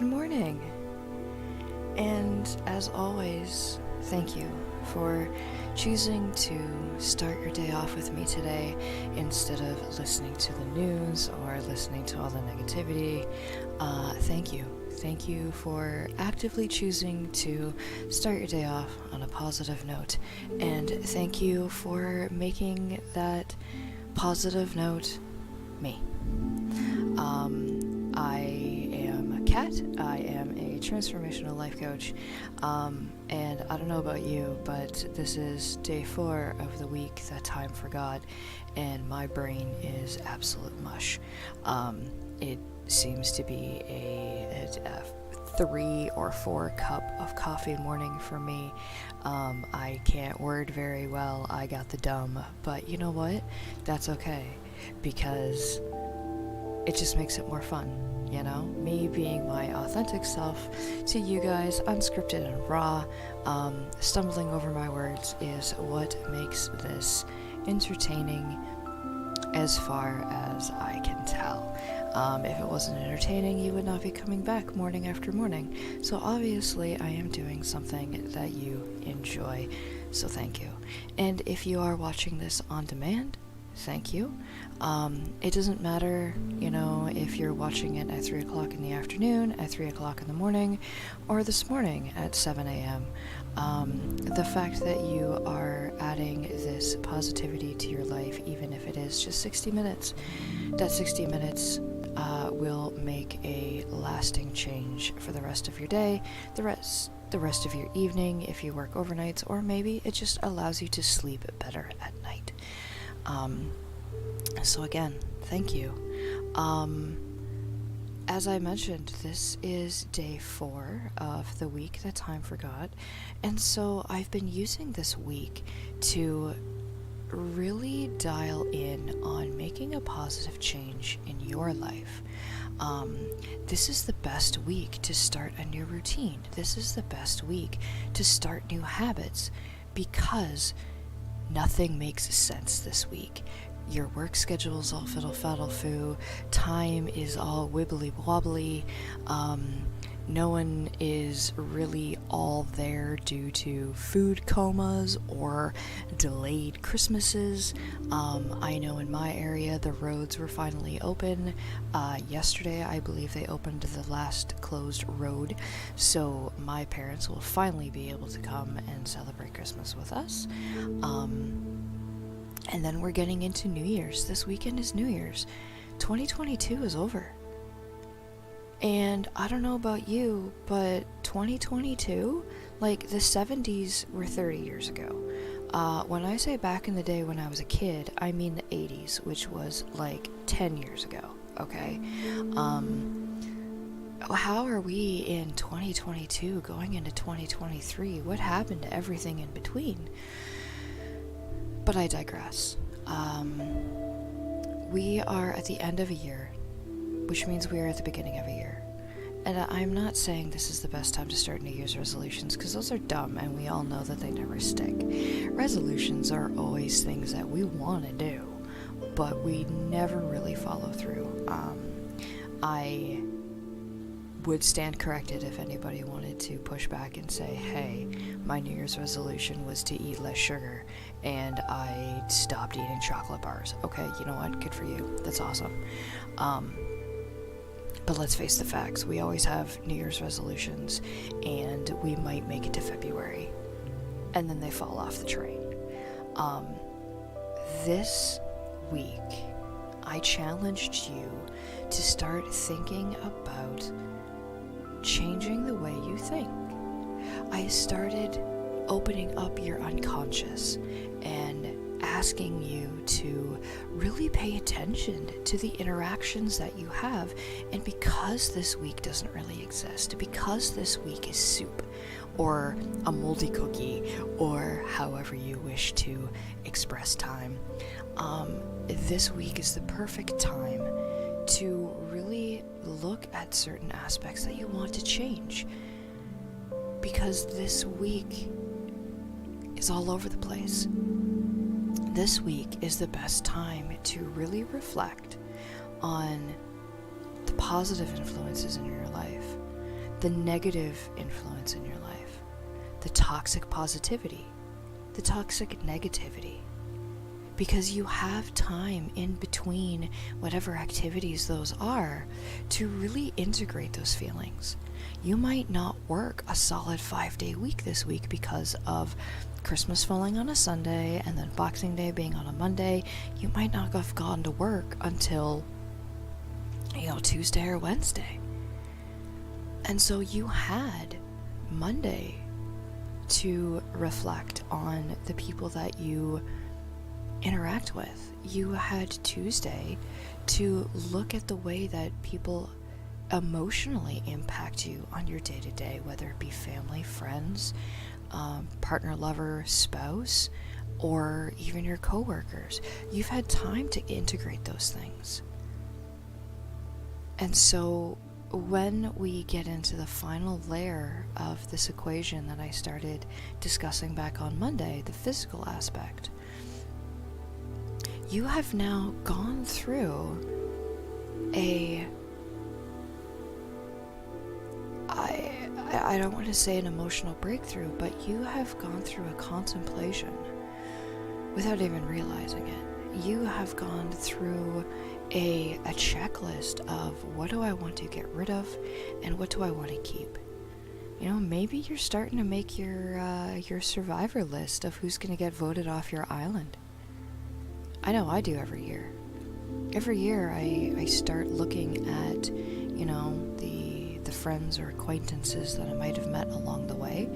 Good morning. And as always, thank you for choosing to start your day off with me today instead of listening to the news or listening to all the negativity. Thank you. Thank you for actively choosing to start your day off on a positive note. And thank you for making that positive note me. I am Kat. I am a transformational life coach. And I don't know about you, but this is day 4 of the week that time forgot, and my brain is absolute mush. It seems to be a 3 or 4 cup of coffee morning for me. I can't word very well. I got the dumb, but you know what? That's okay, because it just makes it more fun, you know? Me being my authentic self to you guys, unscripted and raw, stumbling over my words is what makes this entertaining as far as I can tell. If it wasn't entertaining, you would not be coming back morning after morning. So obviously I am doing something that you enjoy, so thank you. And if you are watching this on demand, thank you. It doesn't matter, if you're watching it at 3 o'clock in the afternoon, at 3 o'clock in the morning, or this morning at 7 a.m. The fact that you are adding this positivity to your life, even if it is just 60 minutes, that 60 minutes will make a lasting change for the rest of your day, the rest of your evening if you work overnights, or maybe it just allows you to sleep better at night. So again, thank you. As I mentioned, this is day 4 of the week that time forgot, and so I've been using this week to really dial in on making a positive change in your life. This is the best week to start a new routine. This is the best week to start new habits, because nothing makes sense this week. Your work schedule's all fiddle-faddle-foo, time is all wibbly-wobbly, no one is really all there due to food comas or delayed Christmases. I know in my area the roads were finally open. Yesterday I believe they opened the last closed road, so my parents will finally be able to come and celebrate Christmas with us. And then we're getting into New Year's. This weekend is New Year's. 2022 is over. And I don't know about you, but 2022, like the 70s were 30 years ago. When I say back in the day when I was a kid, I mean the 80s, which was like 10 years ago, okay? How are we in 2022 going into 2023? What happened to everything in between? But I digress. We are at the end of a year, which means we are at the beginning of a year. And I'm not saying this is the best time to start New Year's resolutions, because those are dumb and we all know that they never stick. Resolutions are always things that we want to do, but we never really follow through. I would stand corrected if anybody wanted to push back and say, hey, my New Year's resolution was to eat less sugar and I stopped eating chocolate bars. Okay, you know what? Good for you. That's awesome. But let's face the facts. We always have New Year's resolutions, and we might make it to February, and then they fall off the train. This week, I challenged you to start thinking about changing the way you think. I started opening up your unconscious and asking you to really pay attention to the interactions that you have. And because this week doesn't really exist, because this week is soup or a moldy cookie or however you wish to express time, this week is the perfect time to really look at certain aspects that you want to change, because this week is all over the place. This week is the best time to really reflect on the positive influences in your life. the negative influence in your life, the toxic positivity, the toxic negativity. Because you have time in between whatever activities those are to really integrate those feelings. You might not work a solid 5-day week this week because of Christmas falling on a Sunday and then Boxing Day being on a Monday. You might not have gone to work until, Tuesday or Wednesday. And so you had Monday to reflect on the people that you interact with. You had Tuesday to look at the way that people emotionally impact you on your day-to-day, whether it be family, friends, partner, lover, spouse, or even your coworkers. You've had time to integrate those things. And so when we get into the final layer of this equation that I started discussing back on Monday, the physical aspect, you have now gone through I don't want to say an emotional breakthrough, but you have gone through a contemplation without even realizing it. You have gone through a checklist of what do I want to get rid of and what do I want to keep. Maybe you're starting to make your survivor list of who's going to get voted off your island. I know I do every year. Every year I start looking at, the friends or acquaintances that I might have met along the way,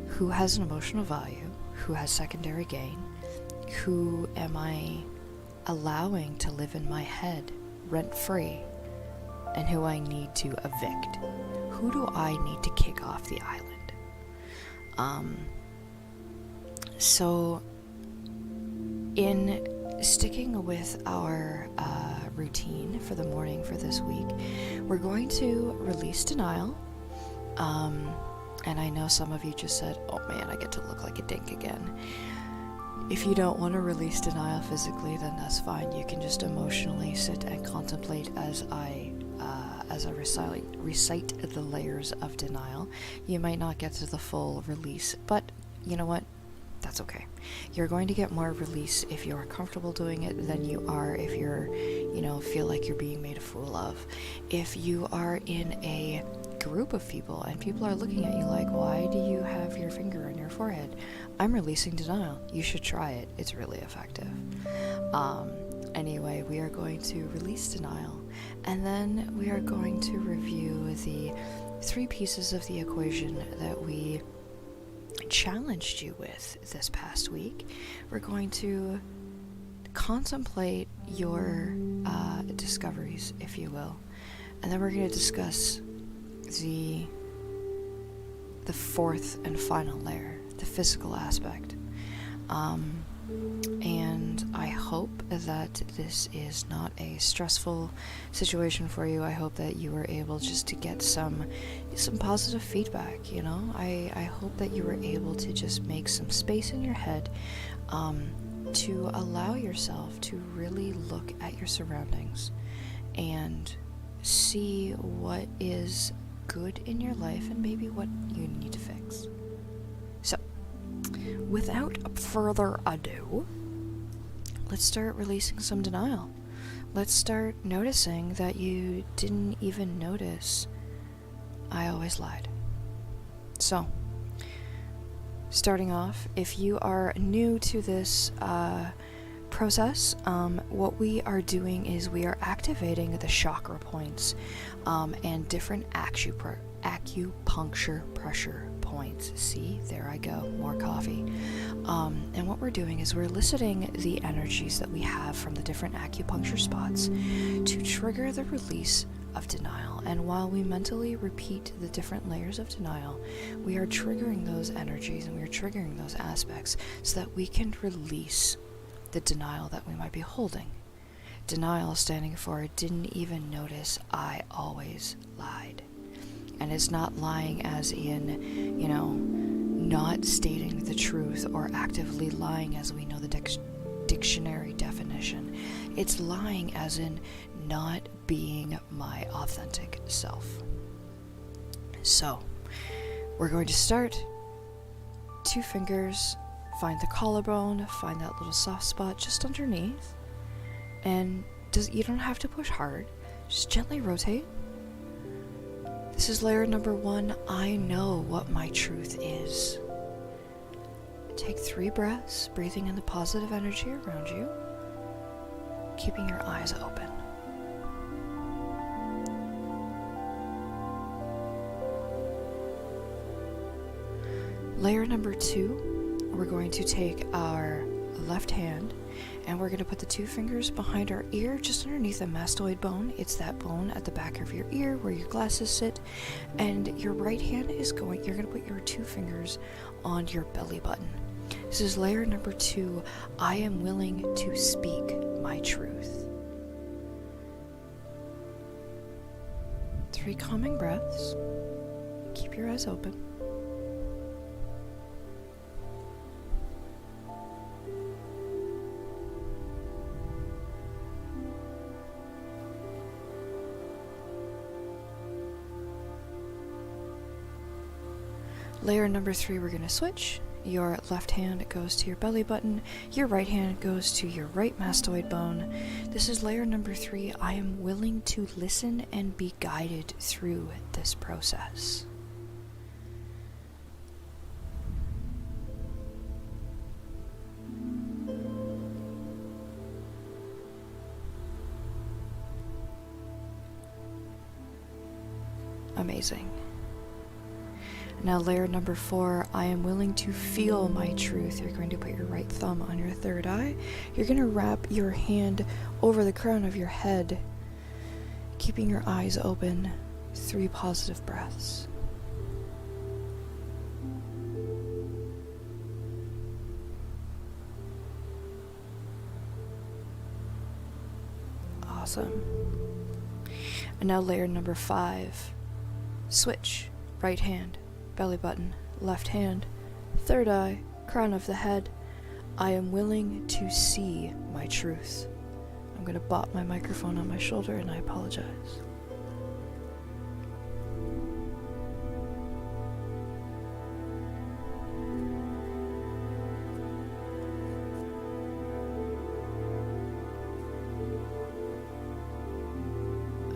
who has an emotional value, who has secondary gain, who am I allowing to live in my head rent-free, and who I need to evict. Who do I need to kick off the island? So in sticking with our routine for the morning for this week, we're going to release denial. And I know some of you just said, oh man, I get to look like a dink again. If you don't want to release denial physically, then that's fine. You can just emotionally sit and contemplate as I recite the layers of denial. You might not get to the full release, but you know what? That's okay. You're going to get more release if you're comfortable doing it than you are if you're, feel like you're being made a fool of. If you are in a group of people and people are looking at you like, why do you have your finger on your forehead? I'm releasing denial. You should try it. It's really effective. Anyway, we are going to release denial, and then we are going to review the 3 pieces of the equation that we challenged you with this past week. We're going to contemplate your discoveries, if you will, and then we're going to discuss the 4th and final layer, the physical aspect. And I hope that this is not a stressful situation for you. I hope that you were able just to get some positive feedback, I hope that you were able to just make some space in your head to allow yourself to really look at your surroundings and see what is good in your life and maybe what you need to fix. So, without further ado, let's start releasing some denial. Let's start noticing that you didn't even notice I always lied. So, starting off, if you are new to this process, what we are doing is we are activating the chakra points and different acupuncture pressure points. See, there I go, more coffee. And what we're doing is we're eliciting the energies that we have from the different acupuncture spots to trigger the release of denial. And while we mentally repeat the different layers of denial, we are triggering those energies and we are triggering those aspects so that we can release the denial that we might be holding. Denial standing for didn't even notice I always lied. And it's not lying as in, not stating the truth or actively lying as we know the dictionary definition. It's lying as in not being my authentic self. So, we're going to start. 2 fingers, find the collarbone, find that little soft spot just underneath. And you don't have to push hard, just gently rotate. This is layer number 1. I know what my truth is. Take 3 breaths, breathing in the positive energy around you, keeping your eyes open. Layer number 2, we're going to take our left hand and we're going to put the 2 fingers behind our ear, just underneath the mastoid bone. It's that bone at the back of your ear where your glasses sit. And your right hand is you're going to put your 2 fingers on your belly button. This is layer number 2. I am willing to speak my truth. 3 calming breaths. Keep your eyes open. Layer number 3, we're going to switch. Your left hand goes to your belly button. Your right hand goes to your right mastoid bone. This is layer number 3. I am willing to listen and be guided through this process. Amazing. Now layer number 4, I am willing to feel my truth. You're going to put your right thumb on your third eye. You're going to wrap your hand over the crown of your head, keeping your eyes open. 3 positive breaths. Awesome. And now layer number 5, switch, right hand, belly button, left hand, third eye, crown of the head. I am willing to see my truth. I'm going to bop my microphone on my shoulder and I apologize.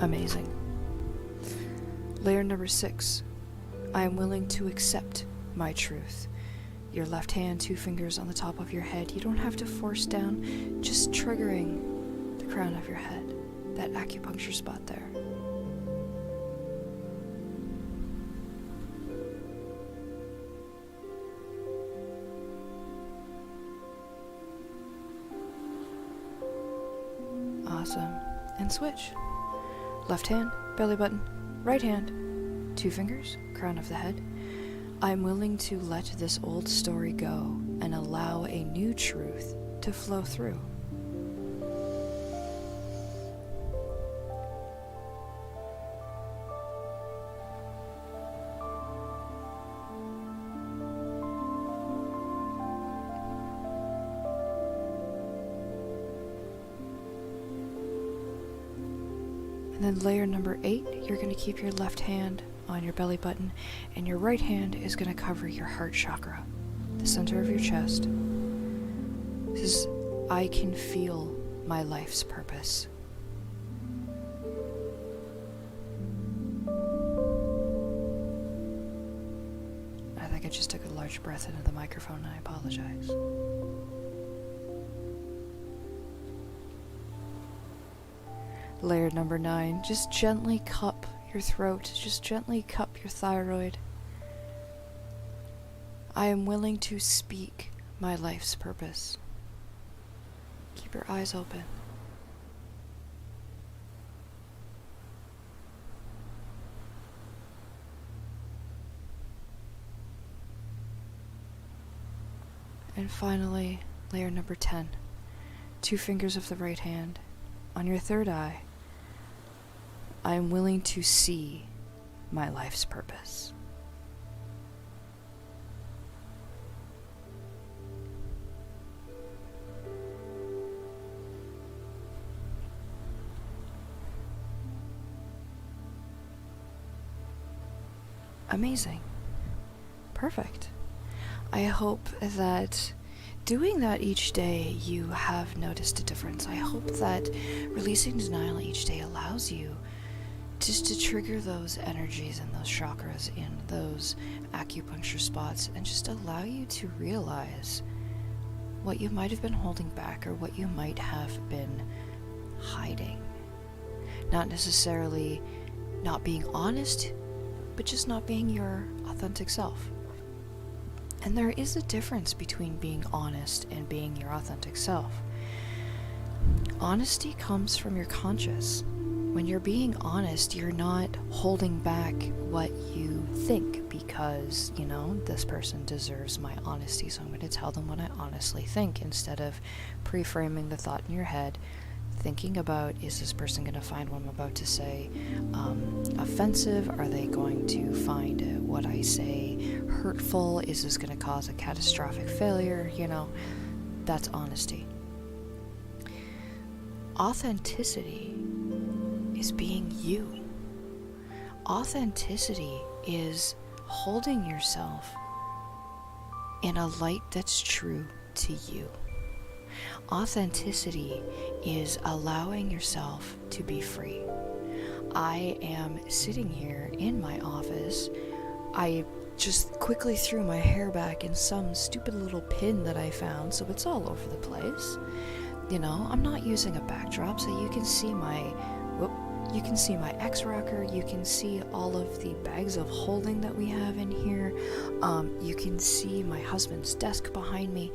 Amazing. Layer number 6. I am willing to accept my truth. Your left hand, 2 fingers on the top of your head. You don't have to force down, just triggering the crown of your head, that acupuncture spot there. Awesome. And switch. Left hand, belly button, right hand, 2 fingers, crown of the head. I'm willing to let this old story go and allow a new truth to flow through. And then layer number 8, you're going to keep your left hand on your belly button, and your right hand is going to cover your heart chakra, the center of your chest. This is, I can feel my life's purpose. I think I just took a large breath into the microphone and I apologize. Layer number 9, just gently cup your throat, just gently cup your thyroid. I am willing to speak my life's purpose. Keep your eyes open. And finally, layer number 10, 2 fingers of the right hand on your third eye. I am willing to see my life's purpose. Amazing. Perfect. I hope that doing that each day you have noticed a difference. I hope that releasing denial each day allows you just to trigger those energies and those chakras in those acupuncture spots and just allow you to realize what you might have been holding back or what you might have been hiding. Not necessarily not being honest, but just not being your authentic self. And there is a difference between being honest and being your authentic self. Honesty comes from your conscious. When you're being honest, you're not holding back what you think because, this person deserves my honesty, so I'm going to tell them what I honestly think instead of pre-framing the thought in your head, thinking about, is this person going to find what I'm about to say offensive? Are they going to find what I say hurtful? Is this going to cause a catastrophic failure? That's honesty. Authenticity is being you. Authenticity is holding yourself in a light that's true to you. Authenticity is allowing yourself to be free. I am sitting here in my office. I just quickly threw my hair back in some stupid little pin that I found, so it's all over the place. I'm not using a backdrop, so you can see my X-Rocker, you can see all of the bags of holding that we have in here, you can see my husband's desk behind me,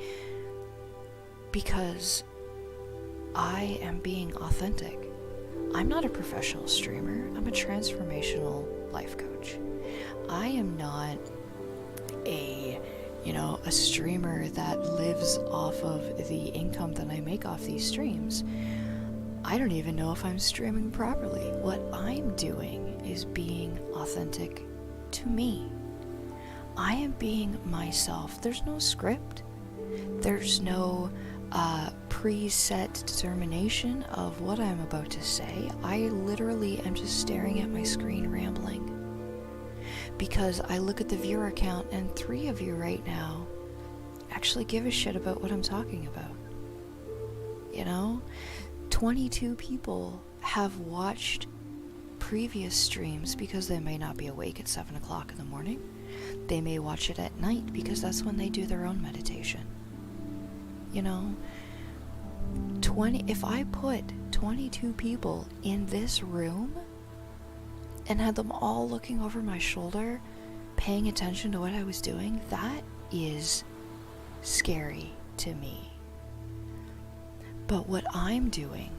because I am being authentic. I'm not a professional streamer, I'm a transformational life coach. I am not a streamer that lives off of the income that I make off these streams. I don't even know if I'm streaming properly. What I'm doing is being authentic to me. I am being myself. There's no script. There's no preset determination of what I'm about to say. I literally am just staring at my screen rambling. Because I look at the viewer count and 3 of you right now actually give a shit about what I'm talking about. 22 people have watched previous streams because they may not be awake at 7 o'clock in the morning. They may watch it at night because that's when they do their own meditation. If I put 22 people in this room and had them all looking over my shoulder, paying attention to what I was doing, that is scary to me. But what I'm doing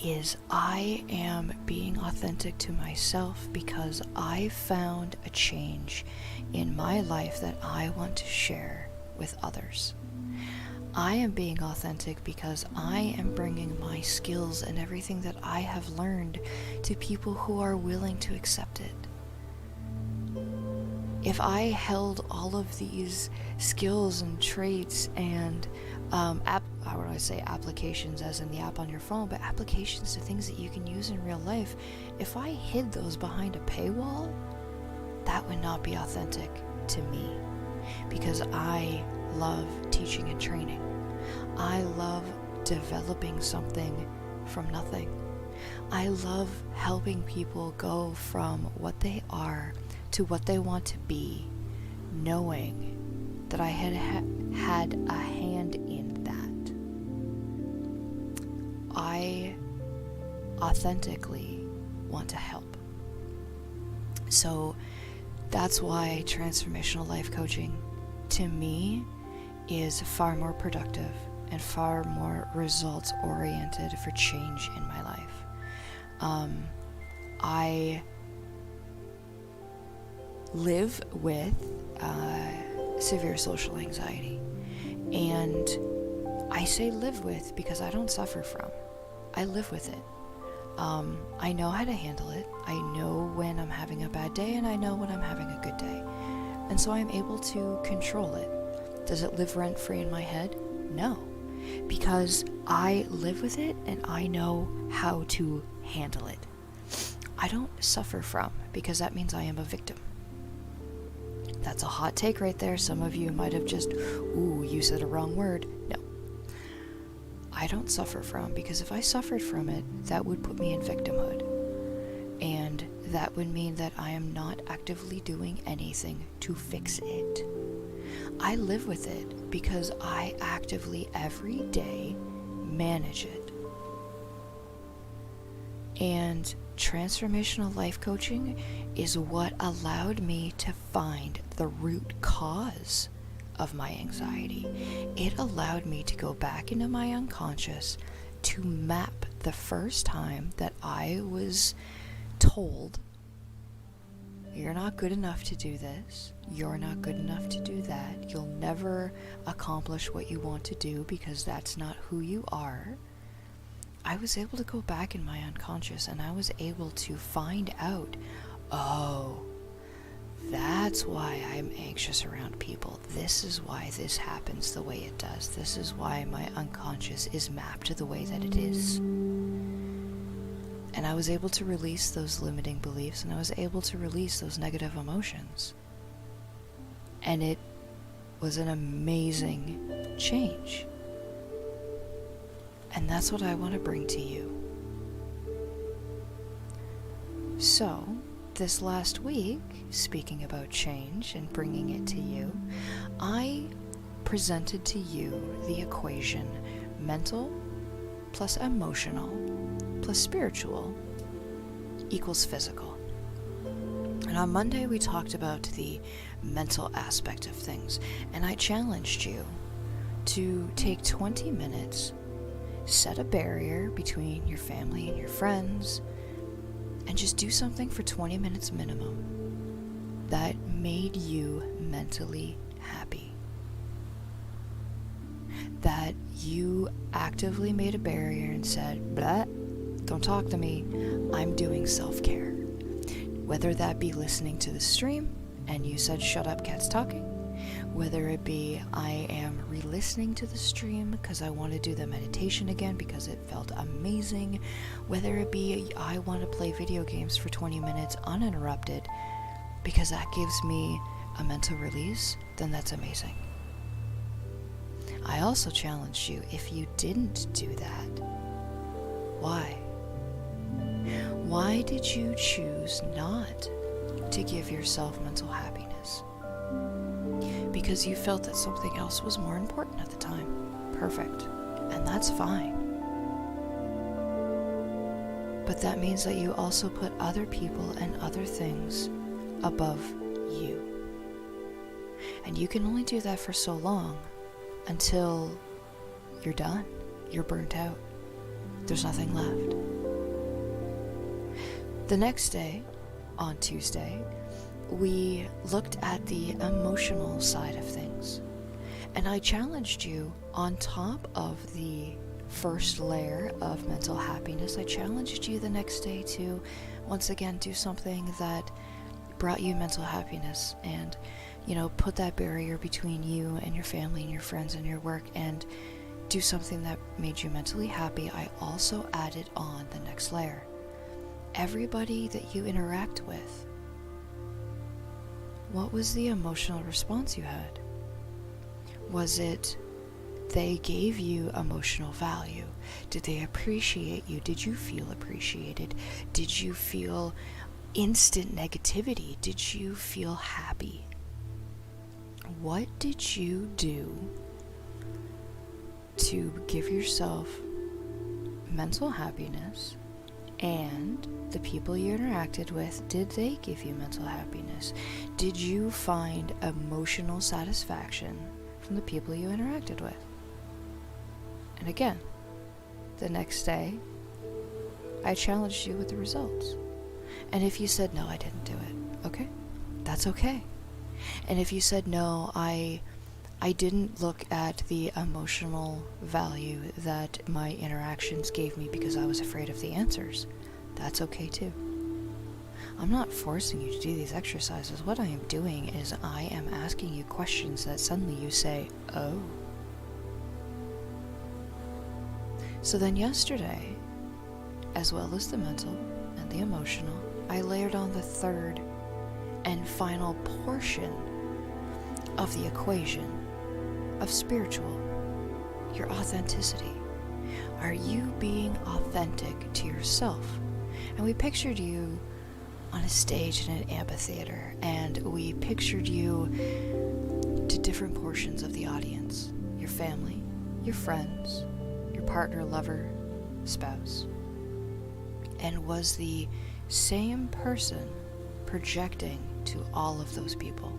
is I am being authentic to myself because I found a change in my life that I want to share with others. I am being authentic because I am bringing my skills and everything that I have learned to people who are willing to accept it. If I held all of these skills and traits and applications as in the app on your phone, but applications to things that you can use in real life, if I hid those behind a paywall, that would not be authentic to me, because I love teaching and training. I love developing something from nothing. I love helping people go from what they are to what they want to be, knowing that I had a hand in that. I authentically want to help. So that's why transformational life coaching, to me, is far more productive and far more results oriented for change in my life. I live with severe social anxiety, and I say live with because I don't suffer from. I live with it. I know how to handle it. I know when I'm having a bad day, and I know when I'm having a good day, and so I'm able to control it. Does it live rent-free in my head? No, because I live with it and I know how to handle it. I don't suffer from, because that means I am a victim. That's a hot take right there. Some of you might have just, ooh, you said a wrong word. No. I don't suffer from, because if I suffered from it, that would put me in victimhood. And that would mean that I am not actively doing anything to fix it. I live with it because I actively every day manage it. And transformational life coaching is what allowed me to find the root cause of my anxiety. It allowed me to go back into my unconscious to map the first time that I was told, you're not good enough to do this, you're not good enough to do that, you'll never accomplish what you want to do because that's not who you are. I was able to go back in my unconscious and I was able to find out, oh, that's why I'm anxious around people. This is why this happens the way it does. This is why my unconscious is mapped the way that it is. And I was able to release those limiting beliefs, and I was able to release those negative emotions. And it was an amazing change. And that's what I want to bring to you. So, this last week, speaking about change and bringing it to you, I presented to you the equation mental plus emotional plus spiritual equals physical. And on Monday we talked about the mental aspect of things, and I challenged you to take 20 minutes, set a barrier between your family and your friends, and just do something for 20 minutes minimum that made you mentally happy. That you actively made a barrier and said, blah, don't talk to me, I'm doing self-care. Whether that be listening to the stream and you said, shut up, cat's talking. Whether it be I am re-listening to the stream because I want to do the meditation again because it felt amazing. Whether it be I want to play video games for 20 minutes uninterrupted because that gives me a mental release, then that's amazing. I also challenged you, if you didn't do that, why? Why did you choose not to give yourself mental happiness? Because you felt that something else was more important at the time. Perfect. And that's fine. But that means that you also put other people and other things above you. And you can only do that for so long until you're done. You're burnt out. There's nothing left. The next day, on Tuesday, we looked at the emotional side of things. And I challenged you, on top of the first layer of mental happiness, I challenged you the next day to once again do something that brought you mental happiness and, put that barrier between you and your family and your friends and your work and do something that made you mentally happy. I also added on the next layer. Everybody that you interact with, what was the emotional response you had? Was it they gave you emotional value? Did they appreciate you? Did you feel appreciated? Did you feel instant negativity? Did you feel happy? What did you do to give yourself mental happiness? And the people you interacted with, did they give you mental happiness? Did you find emotional satisfaction from the people you interacted with? And again, the next day, I challenged you with the results. And if you said, no, I didn't do it, okay, that's okay. And if you said, no, I didn't look at the emotional value that my interactions gave me because I was afraid of the answers, that's okay too. I'm not forcing you to do these exercises. What I am doing is I am asking you questions that suddenly you say, oh. So then yesterday, as well as the mental and the emotional, I layered on the third and final portion of the equation of spiritual, your authenticity. Are you being authentic to yourself? And we pictured you on a stage in an amphitheater, and we pictured you to different portions of the audience: your family, your friends, your partner, lover, spouse. And was the same person projecting to all of those people?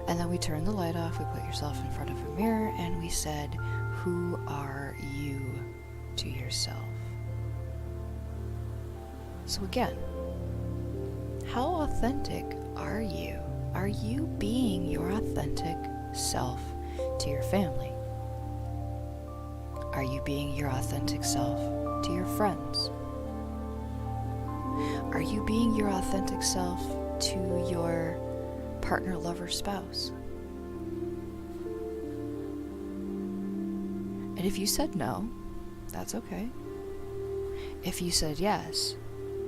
And then we turned the light off, we put yourself in front of a mirror, and we said, who are you to yourself? So again, how authentic are you? Are you being your authentic self to your family? Are you being your authentic self to your friends? Are you being your authentic self to your partner, lover, spouse? And if you said no, that's okay. If you said yes,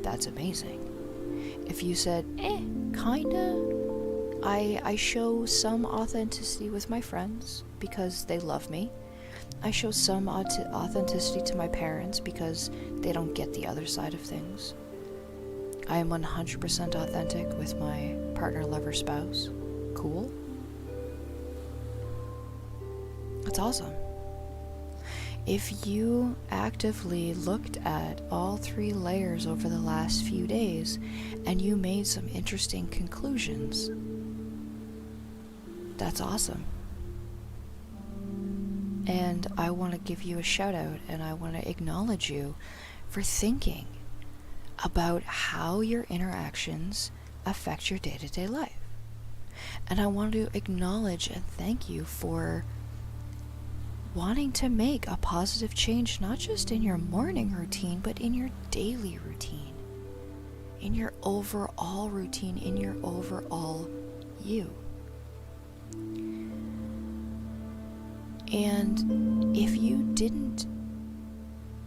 that's amazing. If you said, kinda, I show some authenticity with my friends because they love me. I show some authenticity to my parents because they don't get the other side of things. I am 100% authentic with my partner, lover, spouse. Cool. That's awesome. If you actively looked at all 3 layers over the last few days and you made some interesting conclusions, that's awesome. And I want to give you a shout out, and I want to acknowledge you for thinking about how your interactions affect your day-to-day life. And I want to acknowledge and thank you for wanting to make a positive change, not just in your morning routine, but in your daily routine, in your overall routine, in your overall you. And if you didn't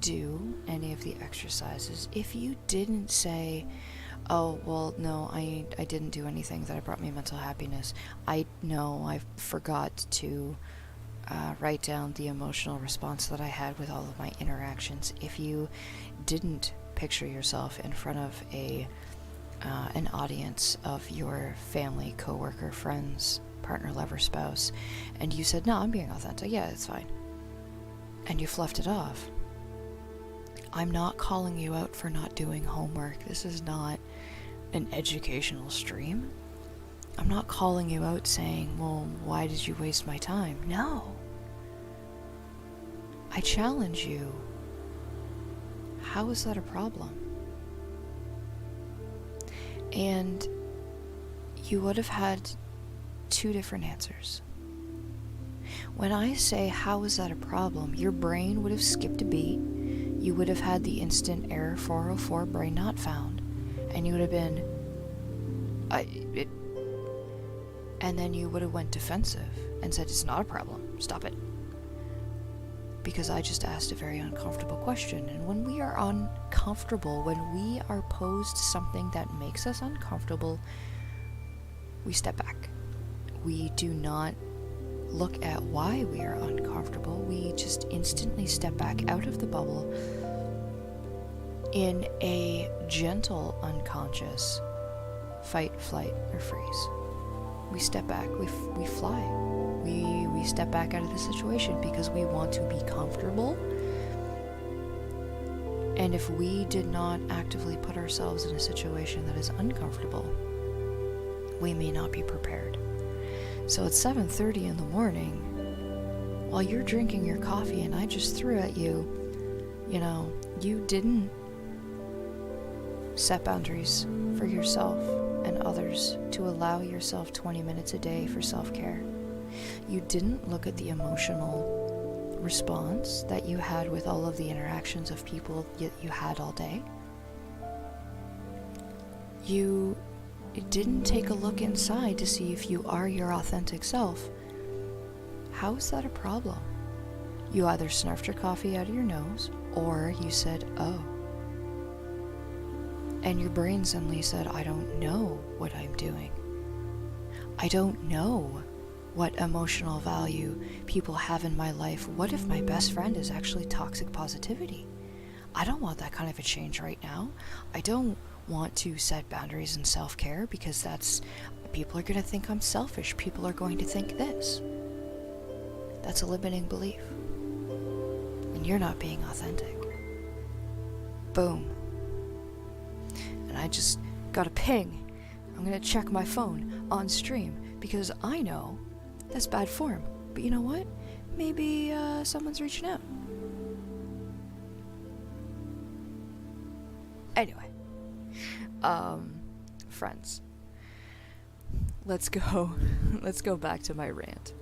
do any of the exercises, if you didn't say, oh, well, no, I didn't do anything that brought me mental happiness, I forgot to write down the emotional response that I had with all of my interactions. If you didn't picture yourself in front of an audience of your family, coworker, friends, partner, lover, spouse, and you said, no, I'm being authentic, yeah, it's fine, and you fluffed it off, I'm not calling you out for not doing homework. This is not an educational stream. I'm not calling you out saying, well, why did you waste my time? No. I challenge you. How is that a problem? And you would have had 2 different answers. When I say, how is that a problem, your brain would have skipped a beat. You would have had the instant error 404 brain not found. And you would have been, and then you would have went defensive and said, it's not a problem, stop it. Because I just asked a very uncomfortable question. And when we are uncomfortable, when we are posed something that makes us uncomfortable, we step back. We do not look at why we are uncomfortable. We just instantly step back out of the bubble in a gentle unconscious fight, flight, or freeze. We step back, we fly. We step back out of the situation because we want to be comfortable. And if we did not actively put ourselves in a situation that is uncomfortable, we may not be prepared. So at 7:30 in the morning, while you're drinking your coffee and I just threw at you, you didn't set boundaries for yourself and others to allow yourself 20 minutes a day for self-care. You didn't look at the emotional response that you had with all of the interactions of people you had all day. You didn't take a look inside to see if you are your authentic self. How is that a problem? You either snarfed your coffee out of your nose, or you said, oh. And your brain suddenly said, I don't know what I'm doing. I don't know what emotional value people have in my life. What if my best friend is actually toxic positivity? I don't want that kind of a change right now. I don't want to set boundaries in self-care because people are going to think I'm selfish. People are going to think this. That's a limiting belief. And you're not being authentic. Boom. And I just got a ping. I'm going to check my phone on stream because I know that's bad form. But you know what? Maybe someone's reaching out. Anyway, friends, let's go back to my rant.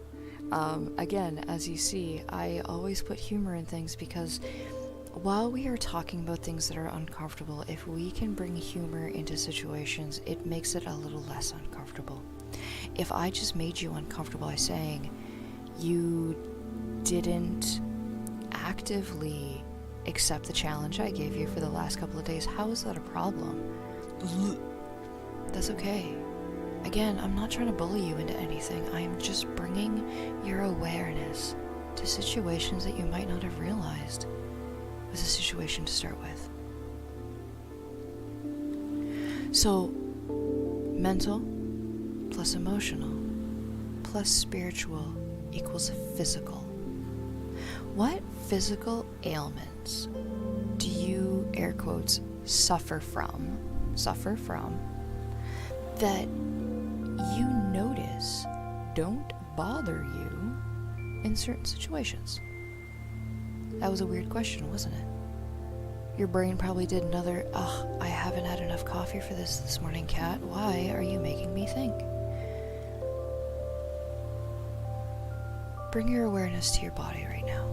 Again, as you see, I always put humor in things because while we are talking about things that are uncomfortable, if we can bring humor into situations, it makes it a little less uncomfortable. If I just made you uncomfortable by saying you didn't actively accept the challenge I gave you for the last couple of days, how is that a problem? That's okay. Again, I'm not trying to bully you into anything. I am just bringing your awareness to situations that you might not have realized was a situation to start with. So, mental plus emotional plus spiritual equals physical. What physical ailments do you, air quotes, suffer from that you notice don't bother you in certain situations? That was a weird question, wasn't it? Your brain probably did another, I haven't had enough coffee for this morning, Kat. Why are you making me think? Bring your awareness to your body right now.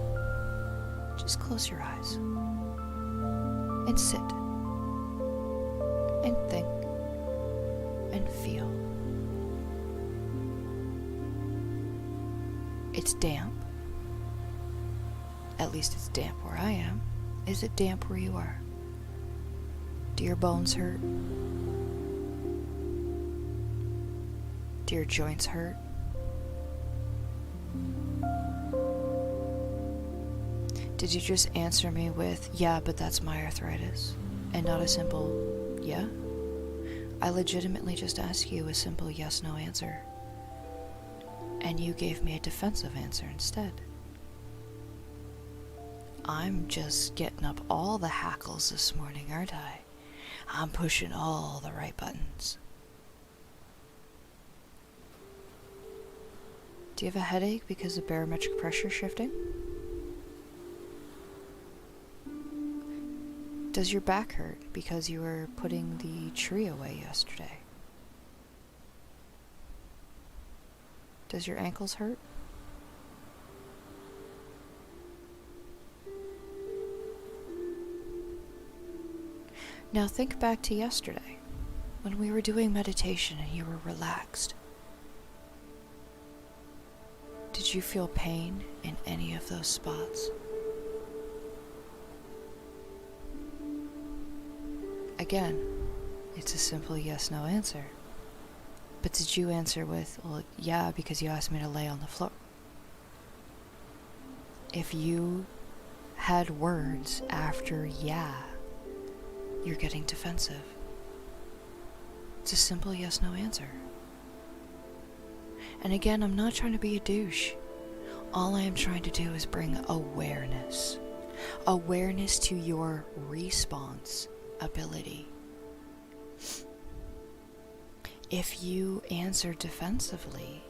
Just close your eyes and sit and think and feel. It's damp. At least it's damp where I am. Is it damp where you are? Do your bones hurt? Do your joints hurt? Did you just answer me with, yeah, but that's my arthritis, and not a simple, yeah? I legitimately just asked you a simple yes-no answer, and you gave me a defensive answer instead. I'm just getting up all the hackles this morning, aren't I? I'm pushing all the right buttons. Do you have a headache because of barometric pressure shifting? Does your back hurt because you were putting the tree away yesterday? Does your ankles hurt? Now think back to yesterday, when we were doing meditation and you were relaxed. Did you feel pain in any of those spots? Again, it's a simple yes-no answer. But did you answer with, well, yeah, because you asked me to lay on the floor? If you had words after yeah, you're getting defensive. It's a simple yes-no answer. And again, I'm not trying to be a douche. All I am trying to do is bring awareness. Awareness to your response ability. If you answer defensively,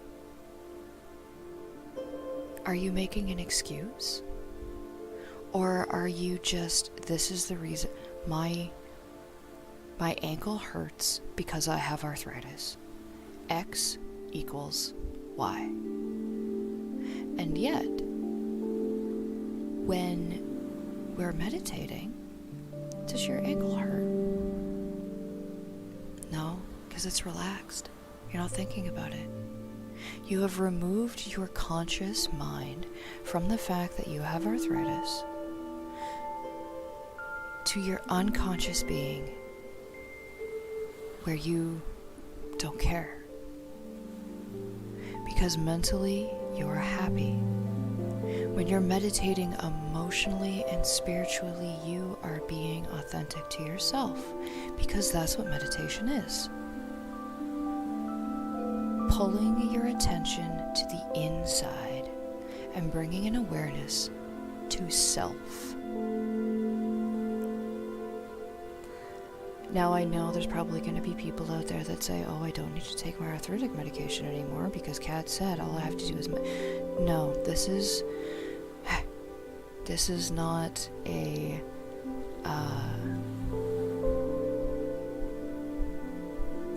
are you making an excuse? Or are you just, this is the reason, my ankle hurts because I have arthritis. X equals Y. And yet, when we're meditating, does your ankle hurt? No, because it's relaxed. You're not thinking about it. You have removed your conscious mind from the fact that you have arthritis to your unconscious being, where you don't care. because mentally you're happy. When you're meditating emotionally and spiritually, you are being authentic to yourself, because that's what meditation is. Pulling your attention to the inside and bringing an awareness to self. Now I know there's probably going to be people out there that say, oh, I don't need to take my arthritic medication anymore because Kat said all I have to do is... No, this is not a...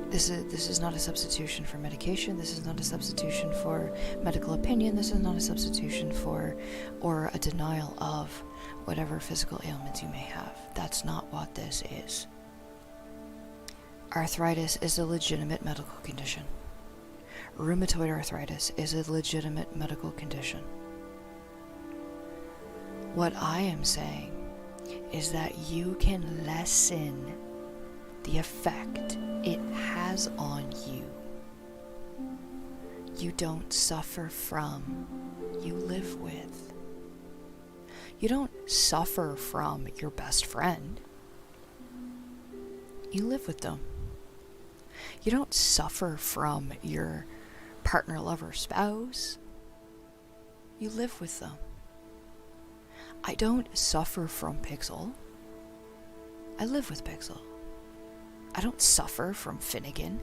This is not a substitution for medication. This is not a substitution for medical opinion. This is not a substitution for or a denial of whatever physical ailments you may have. That's not what this is. Arthritis is a legitimate medical condition. Rheumatoid arthritis is a legitimate medical condition. What I am saying is that you can lessen the effect it has on you. You don't suffer from, you live with. You don't suffer from your best friend. You live with them. You don't suffer from your partner, lover, spouse. You live with them. I don't suffer from Pixel. I live with Pixel. I don't suffer from Finnegan.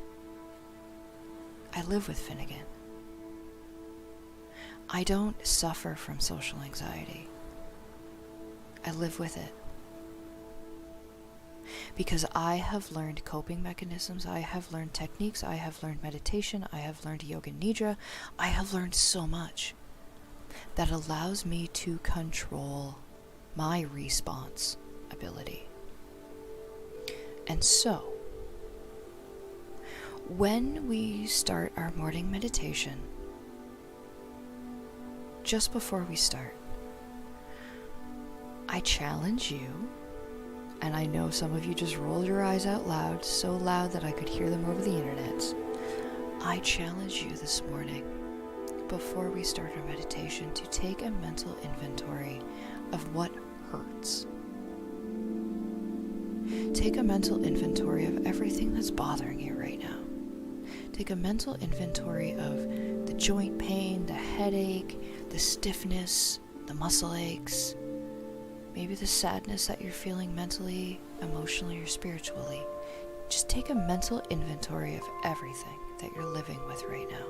I live with Finnegan. I don't suffer from social anxiety. I live with it. Because I have learned coping mechanisms, I have learned techniques, I have learned meditation, I have learned yoga nidra, I have learned so much that allows me to control my response ability. And so, when we start our morning meditation, just before we start, I challenge you, and I know some of you just rolled your eyes out loud, so loud that I could hear them over the internet. I challenge you this morning, before we start our meditation, to take a mental inventory of what hurts. Take a mental inventory of everything that's bothering you right now. Take a mental inventory of the joint pain, the headache, the stiffness, the muscle aches, maybe the sadness that you're feeling mentally, emotionally, or spiritually. Just take a mental inventory of everything that you're living with right now.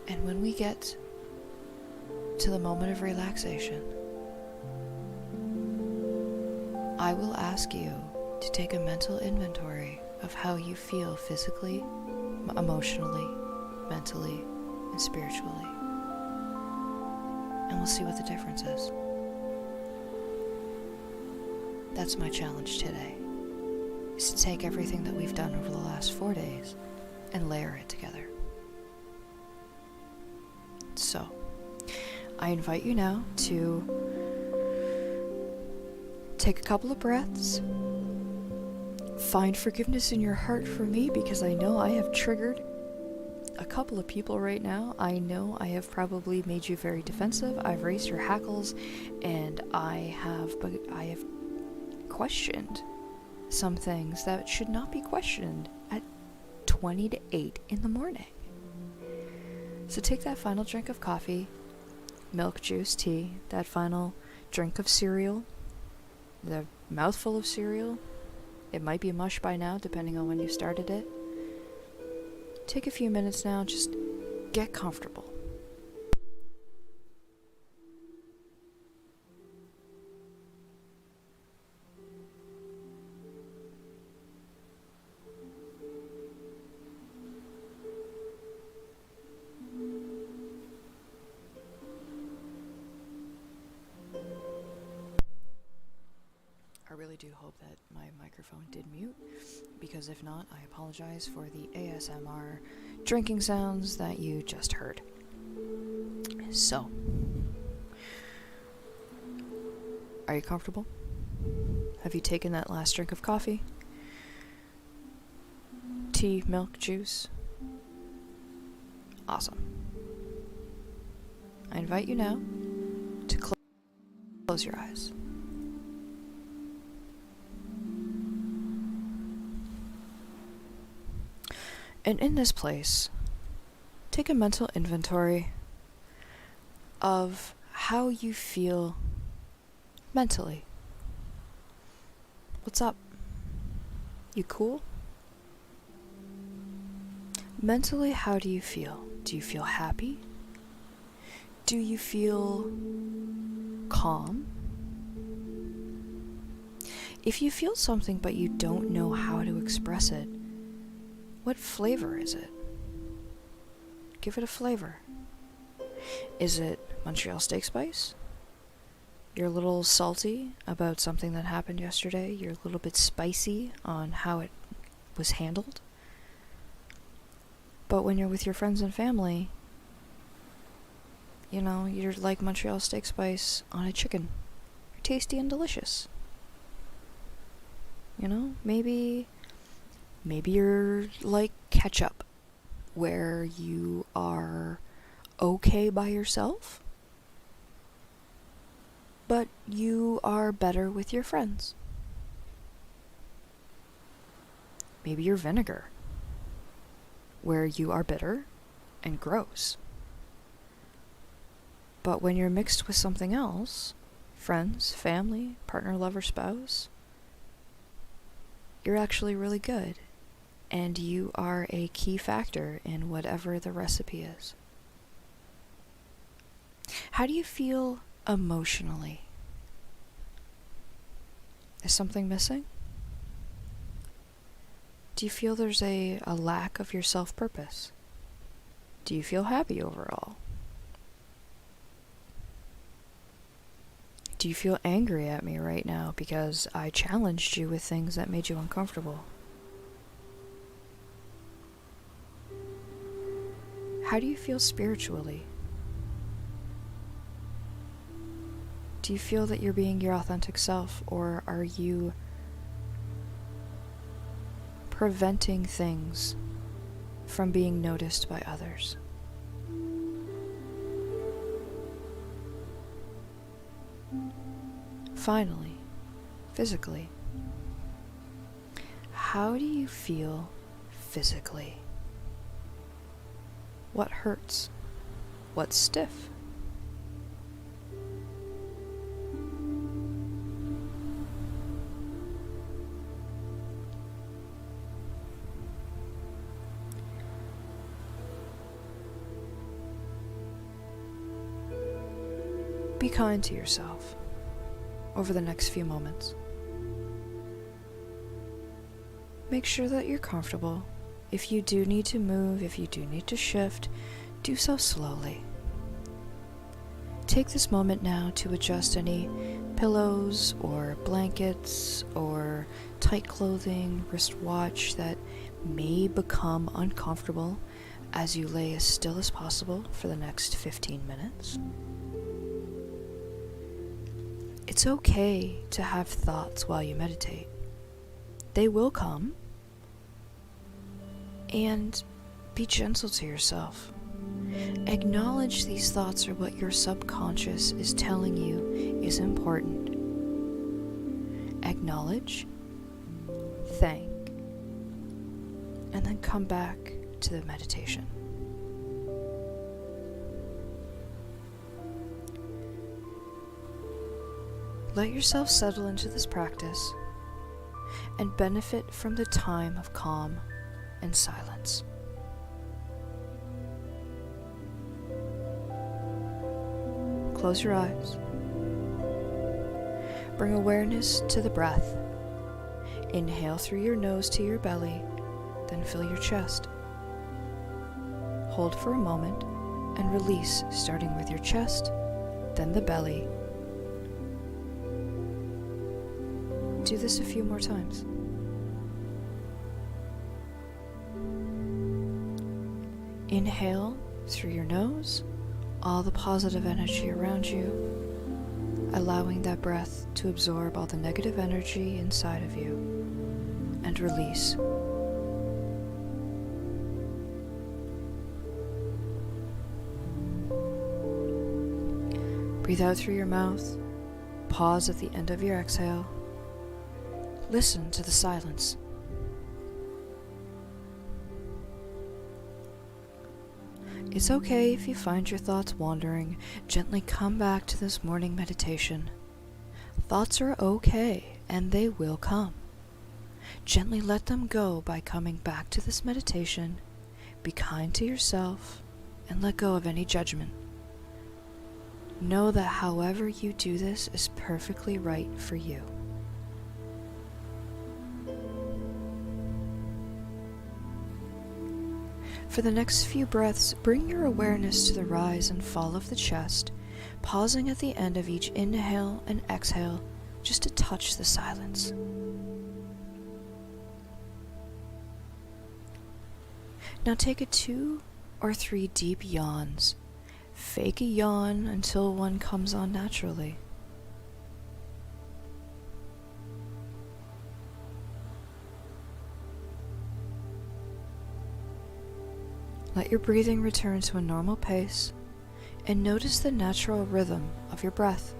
And when we get to the moment of relaxation, I will ask you to take a mental inventory of how you feel physically, emotionally, mentally, and spiritually. And we'll see what the difference is. That's my challenge today, is to take everything that we've done over the last 4 days and layer it together. So, I invite you now to take a couple of breaths, find forgiveness in your heart for me, because I know I have triggered a couple of people right now. I know I have probably made you very defensive. I've raised your hackles, and I have questioned some things that should not be questioned at 20 to 8 in the morning. So take that final drink of coffee, milk, juice, tea, that final drink of cereal, the mouthful of cereal. It might be mush by now, depending on when you started it. Take a few minutes now, just get comfortable. I really do hope that my microphone did mute, because if not, I apologize for the ASMR drinking sounds that you just heard. So, are you comfortable? Have you taken that last drink of coffee? tea, milk, juice? Awesome. I invite you now to close your eyes. And in this place, take a mental inventory of how you feel mentally. What's up? You cool? Mentally, how do you feel? Do you feel happy? Do you feel calm? If you feel something but you don't know how to express it, what flavor is it? Give it a flavor. Is it Montreal steak spice? You're a little salty about something that happened yesterday. You're a little bit spicy on how it was handled. But when you're with your friends and family, you know, you're like Montreal steak spice on a chicken. You're tasty and delicious. You know, maybe you're like ketchup, where you are okay by yourself, but you are better with your friends. Maybe you're vinegar, where you are bitter and gross. But when you're mixed with something else, friends, family, partner, lover, spouse, you're actually really good, and you are a key factor in whatever the recipe is. How do you feel emotionally? Is something missing? Do you feel there's a lack of your self-purpose? Do you feel happy overall? Do you feel angry at me right now because I challenged you with things that made you uncomfortable? How do you feel spiritually? Do you feel that you're being your authentic self, or are you preventing things from being noticed by others? Finally, physically, how do you feel physically? What hurts? What's stiff? Be kind to yourself over the next few moments. Make sure that you're comfortable. If you do need to move, if you do need to shift, do so slowly. Take this moment now to adjust any pillows or blankets or tight clothing, wristwatch that may become uncomfortable as you lay as still as possible for the next 15 minutes. It's okay to have thoughts while you meditate. They will come. And be gentle to yourself. Acknowledge these thoughts are what your subconscious is telling you is important. Acknowledge, thank, and then come back to the meditation. Let yourself settle into this practice and benefit from the time of calm and silence. Close your eyes. Bring awareness to the breath. Inhale through your nose to your belly, then fill your chest. Hold for a moment and release, starting with your chest, then the belly. Do this a few more times. Inhale through your nose, all the positive energy around you, allowing that breath to absorb all the negative energy inside of you, and release. Breathe out through your mouth. Pause at the end of your exhale. Listen to the silence. It's okay if you find your thoughts wandering. Gently come back to this morning meditation. Thoughts are okay, and they will come. Gently let them go by coming back to this meditation. Be kind to yourself and let go of any judgment. Know that however you do this is perfectly right for you. For the next few breaths, bring your awareness to the rise and fall of the chest, pausing at the end of each inhale and exhale just to touch the silence. Now take 2 or 3 deep yawns. Fake a yawn until one comes on naturally. Let your breathing return to a normal pace and notice the natural rhythm of your breath.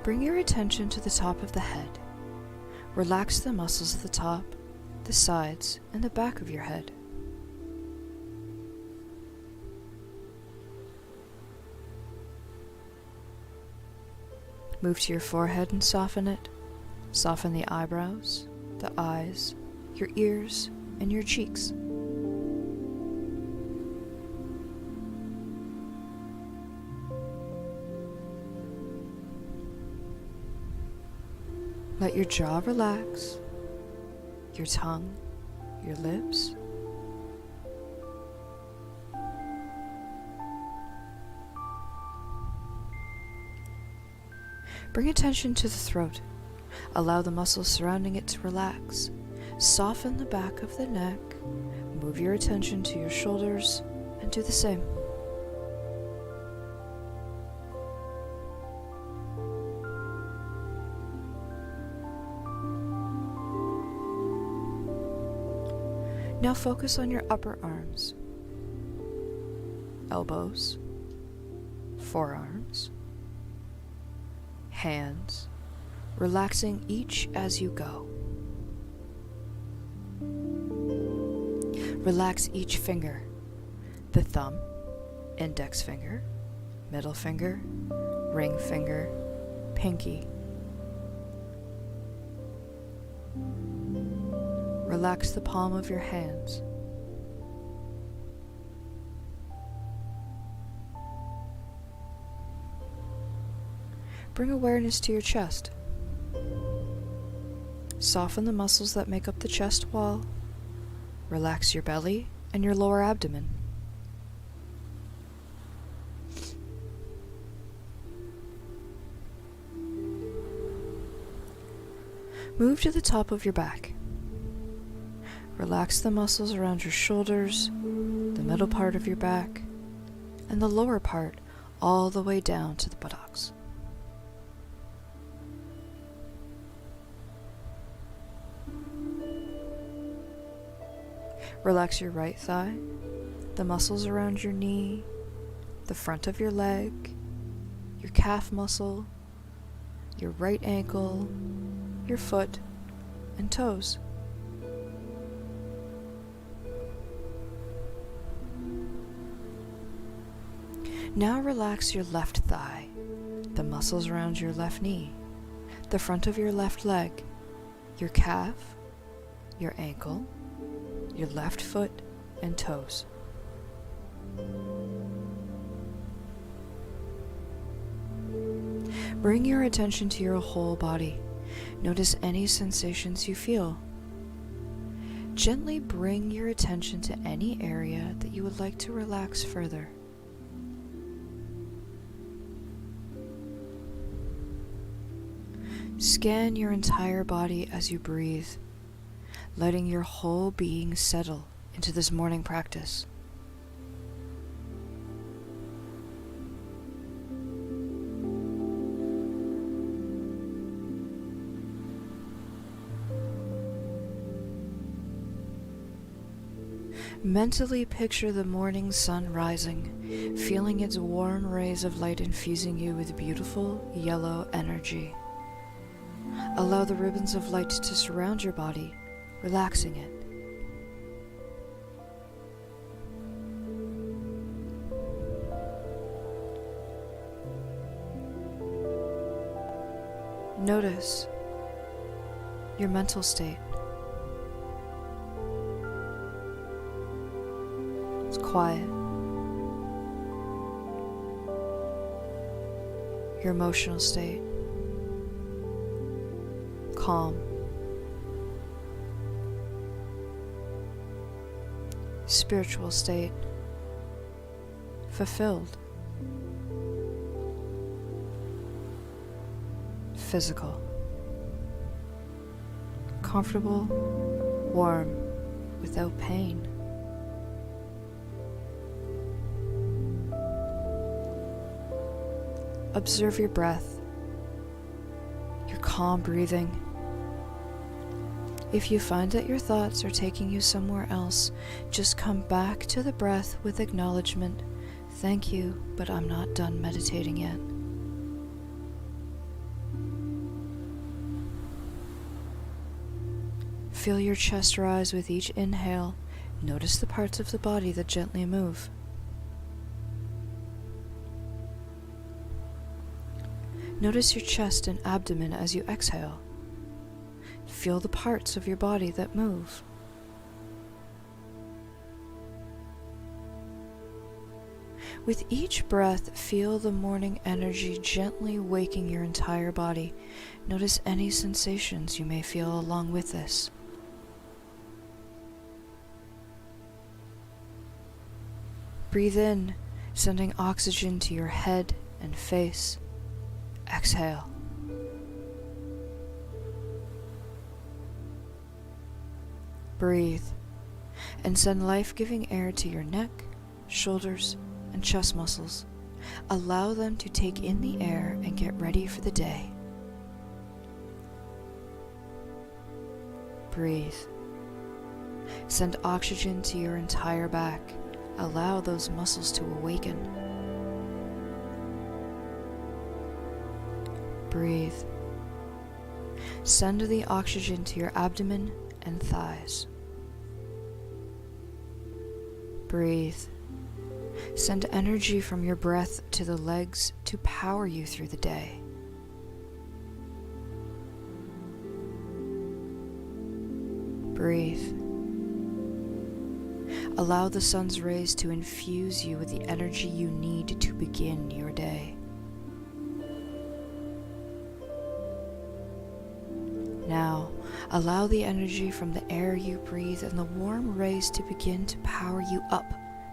Bring your attention to the top of the head. Relax the muscles at the top, the sides, and the back of your head. Move to your forehead and soften it. Soften the eyebrows, the eyes, your ears, and your cheeks. Let your jaw relax, your tongue, your lips. Bring attention to the throat. Allow the muscles surrounding it to relax. Soften the back of the neck. Move your attention to your shoulders and do the same. Now focus on your upper arms, elbows, forearms, hands, relaxing each as you go. Relax each finger, the thumb, index finger, middle finger, ring finger, pinky. Relax the palm of your hands. Bring awareness to your chest. Soften the muscles that make up the chest wall. Relax your belly and your lower abdomen. Move to the top of your back. Relax the muscles around your shoulders, the middle part of your back, and the lower part all the way down to the buttocks. Relax your right thigh, the muscles around your knee, the front of your leg, your calf muscle, your right ankle, your foot, and toes. Now relax your left thigh, the muscles around your left knee, the front of your left leg, your calf, your ankle, your left foot, and toes. Bring your attention to your whole body. Notice any sensations you feel. Gently bring your attention to any area that you would like to relax further. Scan your entire body as you breathe, letting your whole being settle into this morning practice. Mentally picture the morning sun rising, feeling its warm rays of light infusing you with beautiful yellow energy. Allow the ribbons of light to surround your body, relaxing it. Notice your mental state. It's quiet. Your emotional state. Calm. Spiritual state. Fulfilled. Physical. Comfortable, warm, without pain. Observe your breath, your calm breathing. If you find that your thoughts are taking you somewhere else, just come back to the breath with acknowledgement. Thank you, but I'm not done meditating yet. Feel your chest rise with each inhale. Notice the parts of the body that gently move. Notice your chest and abdomen as you exhale. Feel the parts of your body that move. With each breath, feel the morning energy gently waking your entire body. Notice any sensations you may feel along with this. Breathe in, sending oxygen to your head and face. Exhale. Breathe and send life-giving air to your neck, shoulders, and chest muscles. Allow them to take in the air and get ready for the day. Breathe. Send oxygen to your entire back. Allow those muscles to awaken. Breathe. Send the oxygen to your abdomen and thighs. Breathe. Send energy from your breath to the legs to power you through the day. Breathe. Allow the sun's rays to infuse you with the energy you need to begin your day. Now, allow the energy from the air you breathe and the warm rays to begin to power you up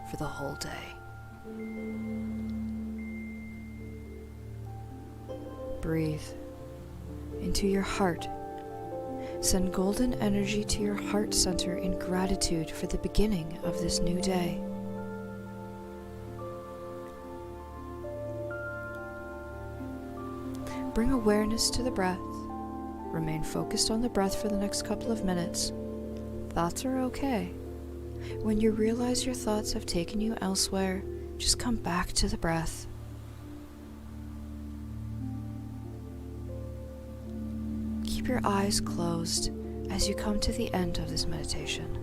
for the whole day. Breathe into your heart. Send golden energy to your heart center in gratitude for the beginning of this new day. Bring awareness to the breath. Remain focused on the breath for the next couple of minutes. Thoughts are okay. When you realize your thoughts have taken you elsewhere, just come back to the breath. Keep your eyes closed as you come to the end of this meditation.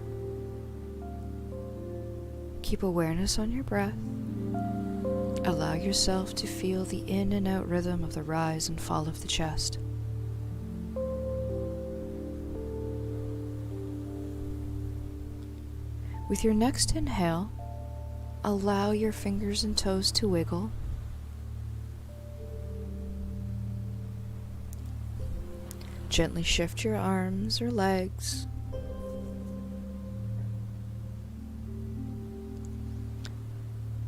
Keep awareness on your breath. Allow yourself to feel the in and out rhythm of the rise and fall of the chest. With your next inhale, allow your fingers and toes to wiggle. Gently shift your arms or legs.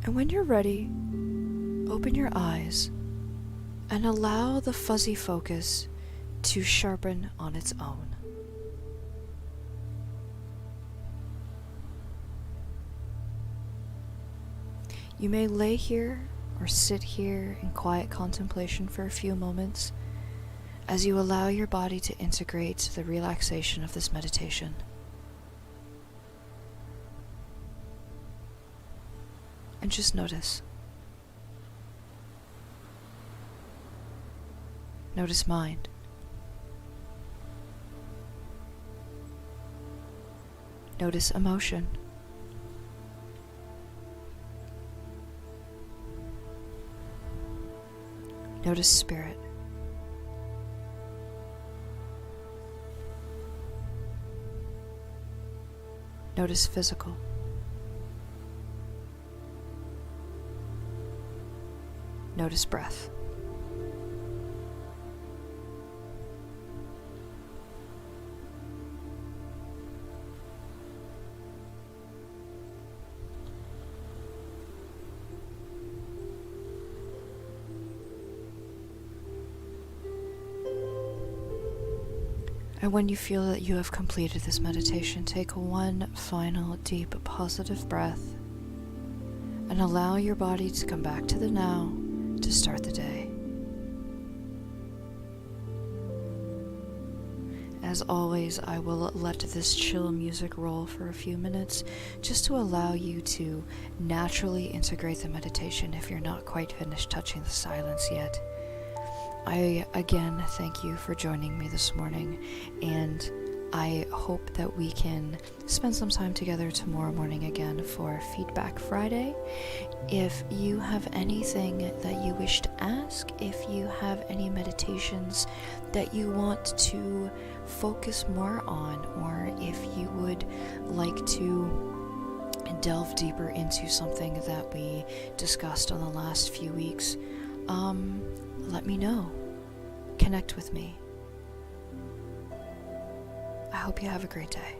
And when you're ready, open your eyes and allow the fuzzy focus to sharpen on its own. You may lay here or sit here in quiet contemplation for a few moments as you allow your body to integrate the relaxation of this meditation. and just notice. Notice mind. Notice emotion. Notice spirit. Notice physical. Notice breath. And when you feel that you have completed this meditation, take one final deep positive breath and allow your body to come back to the now to start the day. As always, I will let this chill music roll for a few minutes just to allow you to naturally integrate the meditation if you're not quite finished touching the silence yet. I again thank you for joining me this morning, and I hope that we can spend some time together tomorrow morning again for Feedback Friday. If you have anything that you wish to ask, if you have any meditations that you want to focus more on, or if you would like to delve deeper into something that we discussed on the last few weeks, let me know. Connect with me. I hope you have a great day.